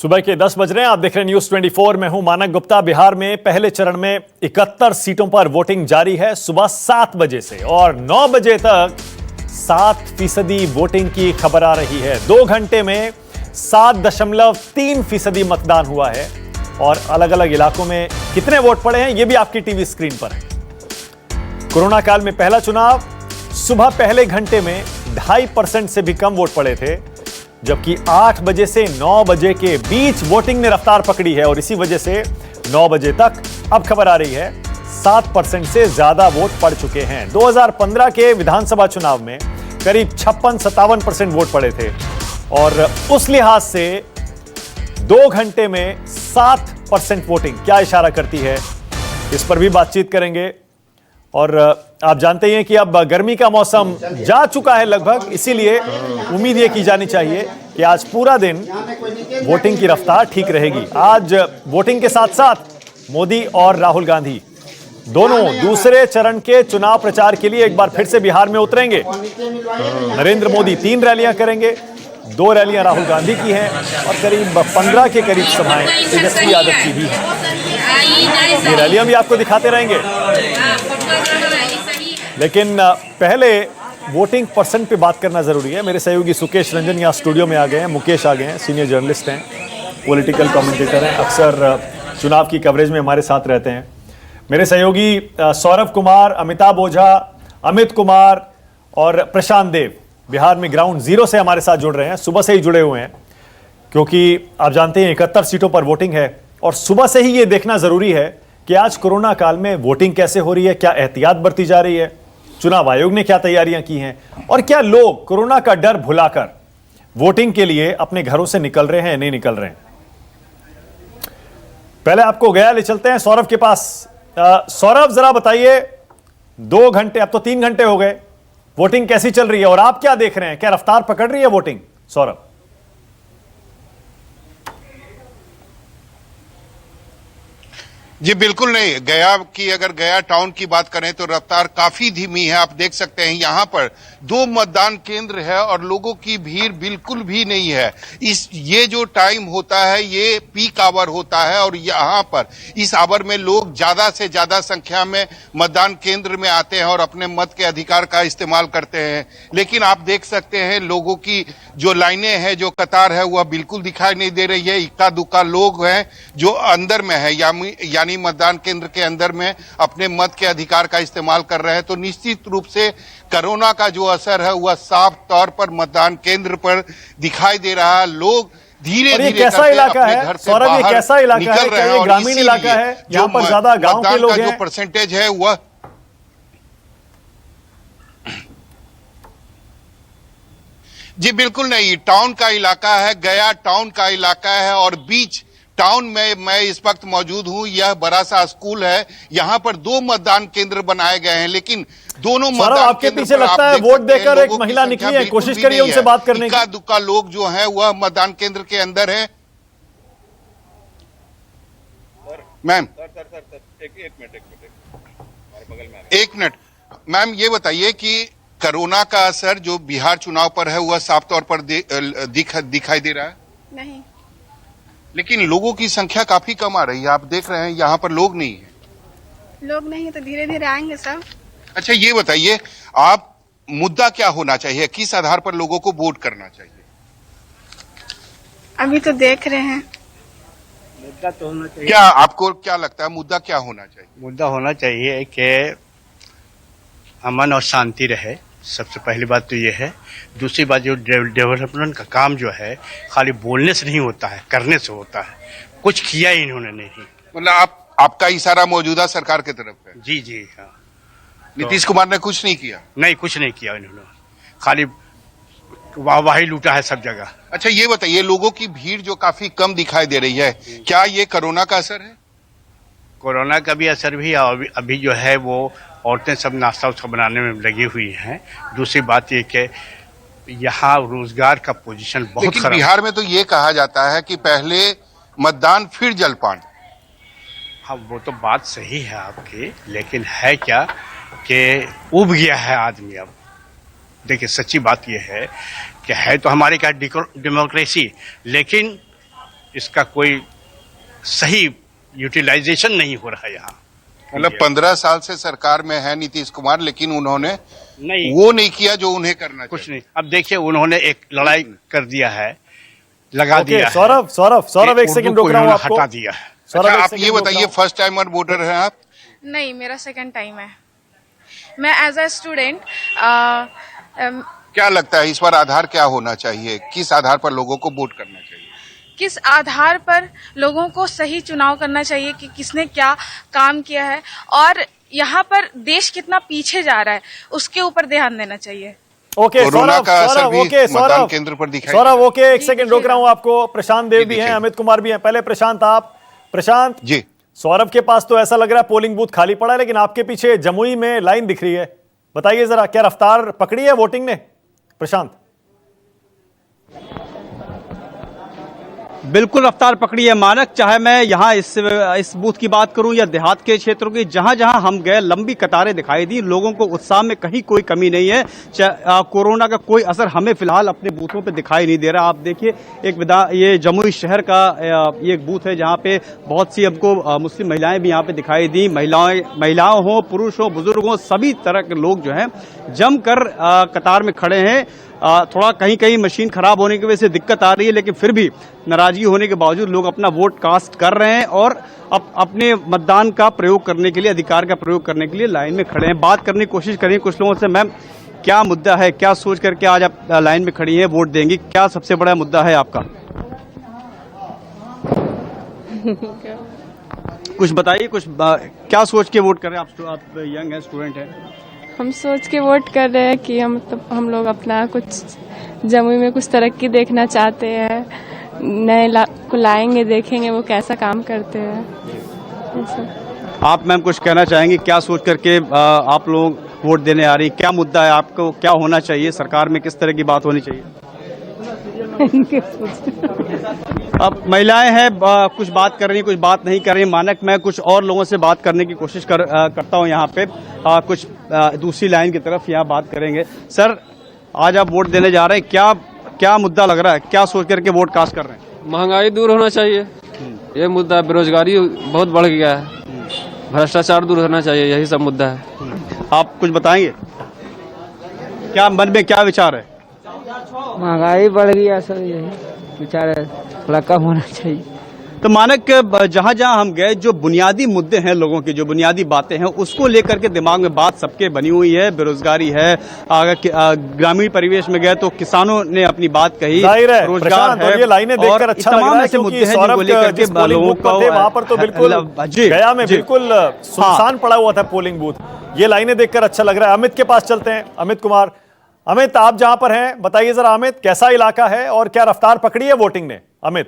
सुबह के 10 बज रहे हैं। आप देख रहे हैं न्यूज 24 में हूं मानक गुप्ता। बिहार में पहले चरण में 71 सीटों पर वोटिंग जारी है सुबह 7 बजे से और 9 बजे तक 7% वोटिंग की खबर आ रही है। 2 घंटे में 7.3% मतदान हुआ है और अलग अलग इलाकों में कितने वोट पड़े हैं यह भी आपकी टीवी स्क्रीन पर है। कोरोना काल में पहला चुनाव, सुबह पहले घंटे में 2.5% से भी कम वोट पड़े थे, जबकि 8 बजे से 9 बजे के बीच वोटिंग ने रफ्तार पकड़ी है और इसी वजह से 9 बजे तक अब खबर आ रही है 7% से ज्यादा वोट पड़ चुके हैं। 2015 के विधानसभा चुनाव में करीब 56-57% वोट पड़े थे और उस लिहाज से 2 घंटे में 7% वोटिंग क्या इशारा करती है, इस पर भी बातचीत करेंगे। और आप जानते ही हैं कि अब गर्मी का मौसम जा चुका है लगभग, इसीलिए उम्मीद ये की जानी चाहिए कि आज पूरा दिन वोटिंग की रफ्तार ठीक रहेगी। आज वोटिंग के साथ साथ मोदी और राहुल गांधी दोनों दूसरे चरण के चुनाव प्रचार के लिए एक बार फिर से बिहार में उतरेंगे। नरेंद्र मोदी 3 रैलियां करेंगे, 2 रैलियां राहुल गांधी की हैं और करीब 15 के करीब सभाएं तेजस्वी यादव की भी हैं। ये रैलियां भी आपको दिखाते रहेंगे, लेकिन पहले वोटिंग परसेंट पे बात करना जरूरी है। मेरे सहयोगी सुकेश रंजन यहाँ स्टूडियो में आ गए हैं, मुकेश आ गए हैं, सीनियर जर्नलिस्ट हैं, पॉलिटिकल कमेंटेटर हैं, अक्सर चुनाव की कवरेज में हमारे साथ रहते हैं। मेरे सहयोगी सौरभ कुमार, अमिताभ ओझा, अमित कुमार और प्रशांत देव बिहार में ग्राउंड जीरो से हमारे साथ जुड़ रहे हैं, सुबह से ही जुड़े हुए हैं, क्योंकि आप जानते हैं 71 सीटों पर वोटिंग है और सुबह से ही ये देखना जरूरी है कि आज कोरोना काल में वोटिंग कैसे हो रही है, क्या एहतियात बरती जा रही है, चुनाव आयोग ने क्या तैयारियां की हैं और क्या लोग कोरोना का डर भुलाकर वोटिंग के लिए अपने घरों से निकल रहे हैं या नहीं निकल रहे हैं। पहले आपको गया ले चलते हैं सौरभ के पास। सौरभ, जरा बताइए, 2 घंटे, अब तो 3 घंटे हो गए, वोटिंग कैसी चल रही है और आप क्या देख रहे हैं, क्या रफ्तार पकड़ रही है वोटिंग? सौरभ जी बिल्कुल नहीं। अगर गया टाउन की बात करें तो रफ्तार काफी धीमी है। आप देख सकते हैं यहाँ पर 2 मतदान केंद्र है और लोगों की भीड़ बिल्कुल भी नहीं है। ये जो टाइम होता है ये पीक आवर होता है और यहाँ पर इस आवर में लोग ज्यादा से ज्यादा संख्या में मतदान केंद्र में आते हैं और अपने मत के अधिकार का इस्तेमाल करते हैं। लेकिन आप देख सकते हैं लोगों की जो लाइनें हैं, जो कतार है, वह बिल्कुल दिखाई नहीं दे रही है। इक्का दुक्का लोग हैं जो अंदर में है, यानी मतदान केंद्र के अंदर में अपने मत के अधिकार का इस्तेमाल कर रहे हैं। तो निश्चित रूप से कोरोना का जो असर है वह साफ तौर पर मतदान केंद्र पर दिखाई दे रहा है। लोग धीरे धीरे कैसा इलाका है सौरभ, ये कैसा इलाका है? क्या ये ग्रामीण इलाका है? यहाँ पर ज्यादा गांव के लोग हैं? जो परसेंटेज है वह जी बिल्कुल नहीं, टाउन का इलाका है, गया टाउन का इलाका है और बीच टाउन में मैं इस वक्त मौजूद हूं। यह बड़ा सा स्कूल है, यहाँ पर 2 मतदान केंद्र बनाए गए हैं, लेकिन दोनों मतदान आपके पीछे लगता है वोट देकर एक महिला निकली है, कोशिश करिए उनसे बात करने की। इक्का दुक्का लोग जो है वह मतदान केंद्र के अंदर है। मैम एक मिनट मैम, ये बताइए कि कोरोना का असर जो बिहार चुनाव पर है वह साफ तौर पर दिखाई दे रहा है? नहीं, लेकिन लोगों की संख्या काफी कम आ रही है। आप देख रहे हैं यहाँ पर लोग नहीं है। लोग नहीं है तो धीरे धीरे आएंगे सब। अच्छा ये बताइए, आप मुद्दा क्या होना चाहिए, किस आधार पर लोगों को वोट करना चाहिए? अभी तो देख रहे हैं। मुद्दा तो होना चाहिए। क्या आपको क्या लगता है मुद्दा क्या होना चाहिए? मुद्दा होना चाहिए कि अमन और शांति रहे, सबसे पहली बात तो ये है। दूसरी बात, जो डेवलपमेंट का काम जो है खाली बोलने से नहीं होता है, करने से होता है। कुछ किया ही इन्होंने नहीं। मतलब आपका इशारा मौजूदा सरकार की तरफ है? जी जी हाँ। नीतीश कुमार ने कुछ नहीं किया? नहीं, कुछ नहीं किया इन्होंने, खाली वाहवाही लूटा है सब जगह। अच्छा ये बताइए, लोगों की भीड़ जो काफी कम दिखाई दे रही है, क्या ये कोरोना का असर है? कोरोना का भी असर भी है। अभी जो है वो औरतें सब नाश्ता उस्ता बनाने में लगी हुई हैं। दूसरी बात ये कि यहाँ रोजगार का पोजीशन बहुत खराब। बिहार में तो ये कहा जाता है कि पहले मतदान फिर जलपान। हाँ, वो तो बात सही है आपकी, लेकिन है क्या कि उब गया है आदमी अब। देखिए सच्ची बात ये है कि है तो हमारे क्या डेमोक्रेसी, लेकिन इसका कोई सही यूटिलाइजेशन नहीं हो रहा है यहाँ। मतलब 15 साल से सरकार में है नीतीश कुमार, लेकिन उन्होंने नहीं, वो नहीं किया जो उन्हें करना कुछ चाहिए। नहीं। अब देखिए, उन्होंने एक लड़ाई कर दिया है, लगा दिया है। सौरभ एक सेकंड रोक रहा हूं आपको। हटा दिया है। सौरभ, अच्छा, एक आप सेकंड ये रोक बताइए, रहा हूं। फर्स्ट टाइमर वोटर हैं आप? नहीं, मेरा सेकंड टाइम है। मैं एज अ स्टूडेंट क्या लगता है इस बार आधार क्या होना चाहिए? किस आधार पर लोगों को वोट करना चाहिए? किस आधार पर लोगों को सही चुनाव करना चाहिए कि किसने क्या काम किया है और यहाँ पर देश कितना पीछे जा रहा है, उसके ऊपर ध्यान देना चाहिए। ओके कोरोना सौरभ, का असर सौरभ, भी ओके मतदान सौरभ, केंद्र पर दिखाई सौरभ, दे ओके, एक सेकंड रोक रहा हूं आपको। प्रशांत देव भी हैं, दिखेगा। अमित कुमार भी हैं। पहले प्रशांत, आप। प्रशांत जी, सौरभ के पास तो ऐसा लग रहा है पोलिंग बूथ खाली पड़ा है, लेकिन आपके पीछे जमुई में लाइन दिख रही है। बताइए जरा, क्या रफ्तार पकड़ी है वोटिंग ने? प्रशांत। बिल्कुल रफ्तार पकड़ी है मानक। चाहे मैं यहाँ इस बूथ की बात करूं या देहात के क्षेत्रों की, जहां जहां हम गए लंबी कतारें दिखाई दी। लोगों को उत्साह में कहीं कोई कमी नहीं है। कोरोना का कोई असर हमें फिलहाल अपने बूथों पे दिखाई नहीं दे रहा। आप देखिए, ये जमुई शहर का ये एक बूथ है जहां पे बहुत सी हमको मुस्लिम महिलाएं भी यहाँ पे दिखाई दी। महिलाओं हो, पुरुष हो, बुजुर्ग हो, सभी तरह के लोग जो हैं जमकर कतार में खड़े हैं। थोड़ा कहीं कहीं मशीन खराब होने की वजह से दिक्कत आ रही है, लेकिन फिर भी नाराजगी होने के बावजूद लोग अपना वोट कास्ट कर रहे हैं और अपने मतदान का प्रयोग करने के लिए, अधिकार का प्रयोग करने के लिए लाइन में खड़े हैं। बात करने की कोशिश करेंगे कुछ लोगों से। मैम, क्या मुद्दा है, क्या सोच करके आज आप लाइन में खड़ी हैं, वोट देंगी? क्या सबसे बड़ा मुद्दा है आपका? कुछ बताइए, क्या सोच के वोट कर रहे हैं आप यंग हैं, स्टूडेंट हैं? हम सोच के वोट कर रहे हैं कि हम लोग अपना कुछ जमुई में कुछ तरक्की देखना चाहते हैं। नए को लाएंगे, देखेंगे वो कैसा काम करते हैं। आप मैम कुछ कहना चाहेंगे? क्या सोच करके आप लोग वोट देने आ रही? क्या मुद्दा है आपको? क्या होना चाहिए? सरकार में किस तरह की बात होनी चाहिए? अब महिलाएं हैं, कुछ बात कर रही हैं, कुछ बात नहीं कर रही। मानक, मैं कुछ और लोगों से बात करने की कोशिश करता हूं यहाँ पे। कुछ दूसरी लाइन की तरफ यहाँ बात करेंगे। सर, आज आप वोट देने जा रहे हैं, क्या मुद्दा लग रहा है? क्या सोच करके वोट कास्ट कर रहे हैं? महंगाई दूर होना चाहिए, ये मुद्दा। बेरोजगारी बहुत बढ़ गया है, भ्रष्टाचार दूर होना चाहिए, यही सब मुद्दा है। आप कुछ बताएंगे, क्या मन में क्या विचार है? महंगाई बढ़ गया सर, यही विचार है, थोड़ा कम होना चाहिए। तो मानक, जहां जहां हम गए, जो बुनियादी मुद्दे हैं लोगों की, जो बुनियादी बातें हैं, उसको लेकर के दिमाग में बात सबके बनी हुई है। बेरोजगारी है, ग्रामीण परिवेश में गए तो किसानों ने अपनी बात कही, रोजगार है, ये लाइनें देखकर अच्छा लग रहा है क्योंकि सौरभ जिस पोलिंग बूथ पर थे वहां पर तो बिल्कुल गया में बिल्कुल सुनसान पड़ा हुआ था पोलिंग बूथ। ये लाइनें देखकर अच्छा लग रहा है। अमित के पास चलते हैं, अमित कुमार। अमित, आप जहां पर हैं बताइए जरा, अमित, कैसा इलाका है और क्या रफ्तार पकड़ी है वोटिंग ने? अमित,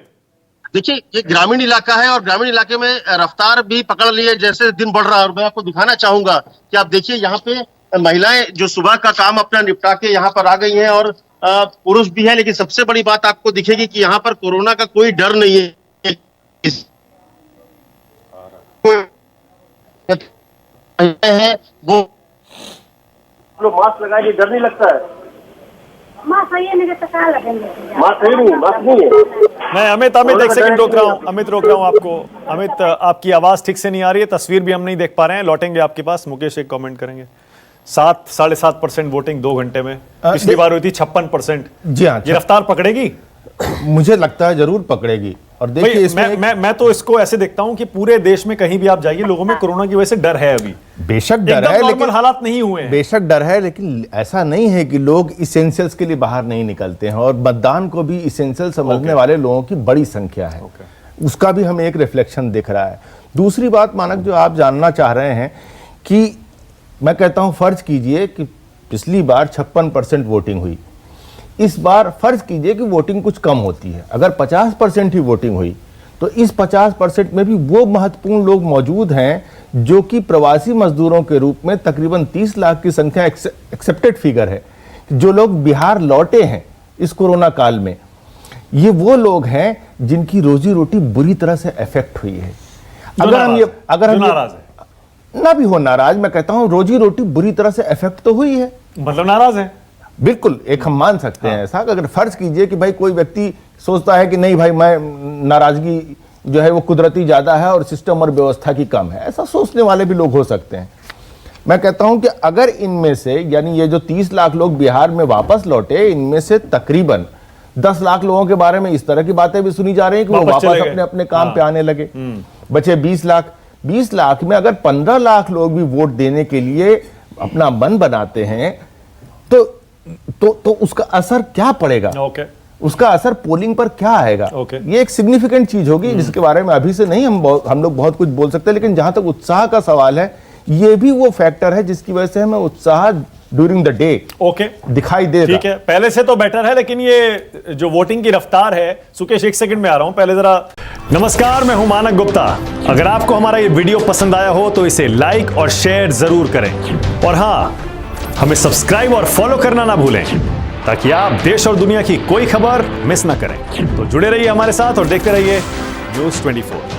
देखिए, ये ग्रामीण इलाका है और ग्रामीण इलाके में रफ्तार भी पकड़ ली है जैसे दिन बढ़ रहा है। और मैं आपको दिखाना चाहूंगा कि आप देखिए, यहाँ पे महिलाएं जो सुबह का काम अपना निपटा के यहाँ पर आ गई हैं और पुरुष भी है। लेकिन सबसे बड़ी बात आपको दिखेगी कि यहाँ पर कोरोना का कोई डर नहीं है। वो मास्क लगाए, डर नहीं लगता है। मास्क सही नहीं है। मैं अमित एक सेकंड रोक रहा हूं आपको। अमित, आपकी आवाज ठीक से नहीं आ रही है, तस्वीर भी हम नहीं देख पा रहे हैं। लौटेंगे आपके पास, मुकेश एक कमेंट करेंगे। 7-7.5% वोटिंग 2 घंटे में, पिछली बार हुई थी 56%। जी हाँ, ये रफ्तार पकड़ेगी? मुझे लगता है जरूर पकड़ेगी। और देखिए, इसमें मैं तो इसको ऐसे देखता हूं कि पूरे देश में कहीं भी आप जाइए, लोगों में कोरोना की वजह से डर है। अभी बेशक डर है, लेकिन हालात नहीं हुए हैं। बेशक डर है, लेकिन ऐसा नहीं है कि लोग इसेंशियल्स के लिए बाहर नहीं निकलते हैं। और मतदान को भी इसेंशियल समझने वाले लोगों की बड़ी संख्या है। उसका भी हमें एक रिफ्लेक्शन दिख रहा है। दूसरी बात मानक, जो आप जानना चाह रहे हैं, कि मैं कहता हूं फर्ज कीजिए कि पिछली बार 56% वोटिंग हुई, इस बार फर्ज कीजिए कि वोटिंग कुछ कम होती है। अगर 50% ही वोटिंग हुई तो इस 50% में भी वो महत्वपूर्ण लोग मौजूद हैं जो कि प्रवासी मजदूरों के रूप में तकरीबन 30 लाख की संख्या एक्सेप्टेड फिगर है, जो लोग बिहार लौटे हैं इस कोरोना काल में। ये वो लोग हैं जिनकी रोजी रोटी बुरी तरह से अफेक्ट हुई है। अगर हम ना भी हो नाराज, मैं कहता हूं रोजी रोटी बुरी तरह से अफेक्ट तो हुई है। मतलब नाराज है? बिल्कुल एक हम मान सकते हैं ऐसा। अगर फर्ज कीजिए कि भाई कोई व्यक्ति सोचता है कि नहीं भाई मैं नाराजगी जो है वो कुदरती ज्यादा है और सिस्टम और व्यवस्था की कम है, ऐसा सोचने वाले भी लोग हो सकते हैं। मैं कहता हूं कि अगर इनमें से यानी ये जो 30 लाख लोग बिहार में वापस लौटे, इनमें से तकरीबन 10 लाख लोगों के बारे में इस तरह की बातें भी सुनी जा रही हैं कि वो वापस अपने अपने काम पे आने लगे। बचे 20 लाख। 20 लाख में अगर 15 लाख लोग भी वोट देने के लिए अपना मन बनाते हैं तो उसका असर क्या पड़ेगा? उसका असर पोलिंग पर क्या आएगा? ये एक सिग्निफिकेंट चीज होगी जिसके बारे में अभी से नहीं हम लोग बहुत कुछ बोल सकते, लेकिन जहां तक उत्साह का सवाल है, ये भी वो फैक्टर है जिसकी वजह से हमें उत्साह ड्यूरिंग द डे दिखाई दे। ठीक है, पहले से तो बेटर है, लेकिन ये जो वोटिंग की रफ्तार है, सुकेश एक सेकंड में आ रहा हूं, पहले जरा। नमस्कार, मैं हूं मानक गुप्ता। अगर आपको हमारा ये वीडियो पसंद आया हो तो इसे लाइक और शेयर जरूर करें, और हां, हमें सब्सक्राइब और फॉलो करना ना भूलें ताकि आप देश और दुनिया की कोई खबर मिस ना करें। तो जुड़े रहिए हमारे साथ और देखते रहिए न्यूज़ 24।